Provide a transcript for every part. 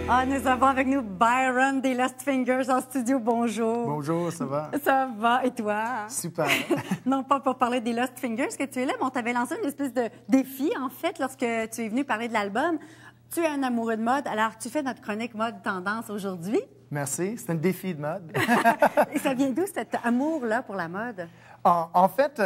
Ah, nous avons avec nous Byron des Lost Fingers en studio. Bonjour. Bonjour, ça va? Ça va. Et toi? Super. Non, pas pour parler des Lost Fingers que tu es là, mais on t'avait lancé une espèce de défi, en fait, lorsque tu es venu parler de l'album. Tu es un amoureux de mode, alors tu fais notre chronique mode tendance aujourd'hui. Merci. C'est un défi de mode. Et ça vient d'où, cet amour-là pour la mode? En fait,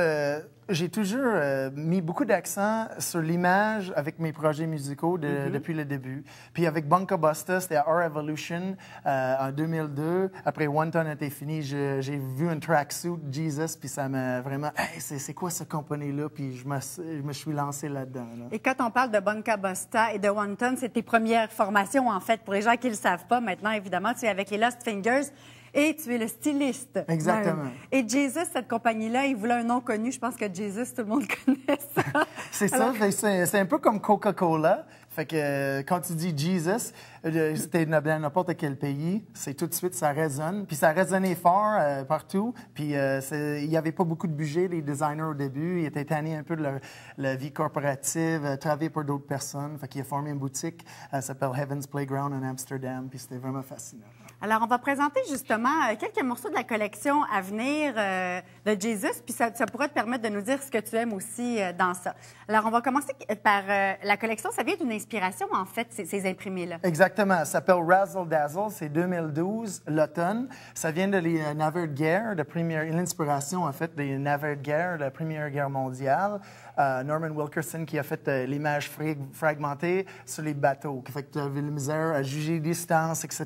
j'ai toujours mis beaucoup d'accent sur l'image avec mes projets musicaux depuis le début. Puis avec Bunka Busta, c'était Our Evolution en 2002. Après One Ton était fini, j'ai vu un tracksuit Jesus, puis ça m'a vraiment... Hey, c'est quoi cette compagnie-là? Puis je me suis lancé là-dedans. Là. Et quand on parle de Bunka Busta et de One Ton, c'est tes premières formations, en fait. Pour les gens qui ne le savent pas, maintenant, évidemment, tu es avec les Lost Fingers. Et tu es le styliste. Exactement. Et Jesus, cette compagnie-là, il voulait un nom connu. Je pense que Jesus, tout le monde connaît ça. C'est ça. C'est un peu comme Coca-Cola. Fait que quand tu dis Jesus, c'était dans n'importe quel pays, c'est tout de suite, ça résonne. Puis ça résonnait fort partout. Puis il n'y avait pas beaucoup de budget, les designers, au début. Ils étaient tannés un peu de la vie corporative, travailler pour d'autres personnes. Fait qu'il a formé une boutique, elle s'appelle Heaven's Playground en Amsterdam. Puis c'était vraiment fascinant. Alors, on va présenter justement quelques morceaux de la collection à venir de Jesus, puis ça pourrait te permettre de nous dire ce que tu aimes aussi dans ça. Alors, on va commencer par la collection. Ça vient d'une inspiration, en fait, ces imprimés-là. Exactement. Ça s'appelle Razzle Dazzle. C'est 2012, l'automne. Ça vient de les navires de guerre, l'inspiration, en fait, des navires de guerre de la Première Guerre mondiale. Norman Wilkerson qui a fait l'image fragmentée sur les bateaux, qui fait que tu avais la misère à juger les distances, etc.,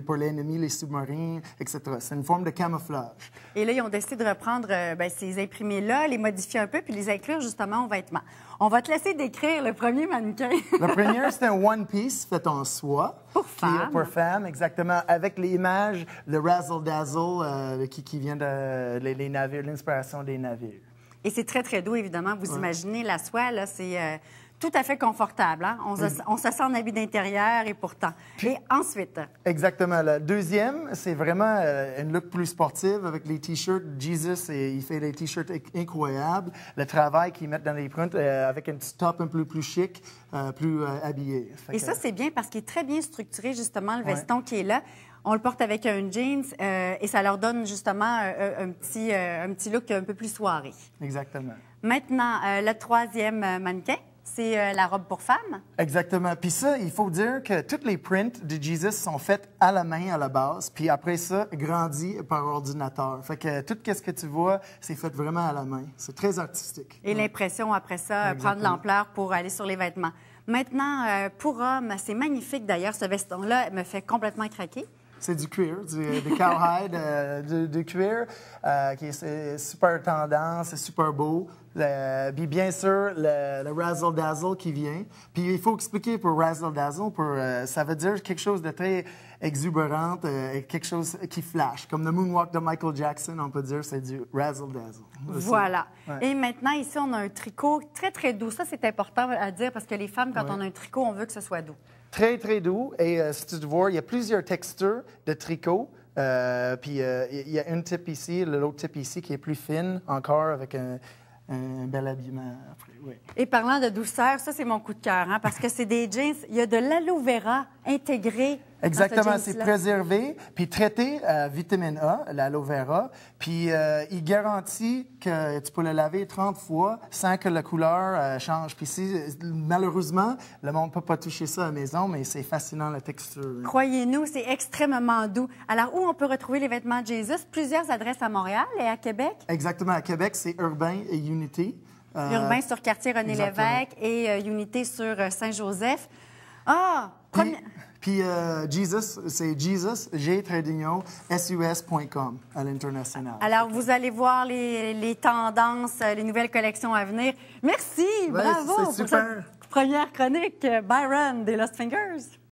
pour l'ennemi, les sous-marins, etc. C'est une forme de camouflage. Et là, ils ont décidé de reprendre ces imprimés-là, les modifier un peu, puis les inclure justement aux vêtements. On va te laisser décrire le premier mannequin. Le premier, c'est un One Piece fait en soie. Pour femmes. Pour femmes, exactement. Avec l'image, le Razzle Dazzle qui vient de les navires, l'inspiration des navires. Et c'est très, très doux, évidemment. Vous imaginez, la soie, là, c'est tout à fait confortable. Hein? On se sent en habit d'intérieur et pourtant. Et ensuite? Exactement. Le deuxième, c'est vraiment une look plus sportive avec les T-shirts. Jesus, il fait des T-shirts incroyables. Le travail qu'ils mettent dans les prints avec un petit top un peu plus chic, plus habillé. Et ça, c'est bien parce qu'il est très bien structuré, justement, le veston qui est là. On le porte avec un jeans et ça leur donne justement un petit look un peu plus soirée. Exactement. Maintenant, le troisième mannequin, c'est la robe pour femme. Exactement. Puis ça, il faut dire que tous les prints de Jesus sont faits à la main à la base, puis après ça, grandis par ordinateur. Fait que tout ce que tu vois, c'est fait vraiment à la main. C'est très artistique. Et l'impression, après ça, prend de l'ampleur pour aller sur les vêtements. Maintenant, pour homme, c'est magnifique d'ailleurs, ce veston-là me fait complètement craquer. C'est du cuir, du cowhide, du cuir, qui est super tendance, c'est super beau. Puis bien sûr, le Razzle Dazzle qui vient. Puis il faut expliquer pour Razzle Dazzle, ça veut dire quelque chose de très exubérant, quelque chose qui flash. Comme le moonwalk de Michael Jackson, on peut dire, c'est du Razzle Dazzle. Voilà. Ouais. Et maintenant, ici, on a un tricot très, très doux. Ça, c'est important à dire parce que les femmes, quand on a un tricot, on veut que ce soit doux. Très, très doux. Et si tu vois, il y a plusieurs textures de tricot. Puis il y a une type ici, l'autre type ici qui est plus fine encore avec un bel habillement après. Oui. Et parlant de douceur, ça, c'est mon coup de cœur, hein, parce que c'est des jeans, il y a de l'aloe vera intégré. Exactement, c'est préservé, puis traité à vitamine A, l'aloe vera, puis il garantit que tu peux le laver 30 fois sans que la couleur change. Puis malheureusement, le monde ne peut pas toucher ça à la maison, mais c'est fascinant la texture. Croyez-nous, c'est extrêmement doux. Alors, où on peut retrouver les vêtements de Jesus? Plusieurs adresses à Montréal et à Québec? Exactement, à Québec, c'est Urbain et Unity. Urbain sur quartier René-Lévesque et Unité sur Saint-Joseph. Ah! Puis Jesus, c'est Jesus, sus.com à l'international. Alors, vous allez voir les tendances, les nouvelles collections à venir. Merci, bravo pour cette première chronique, Byron des Lost Fingers.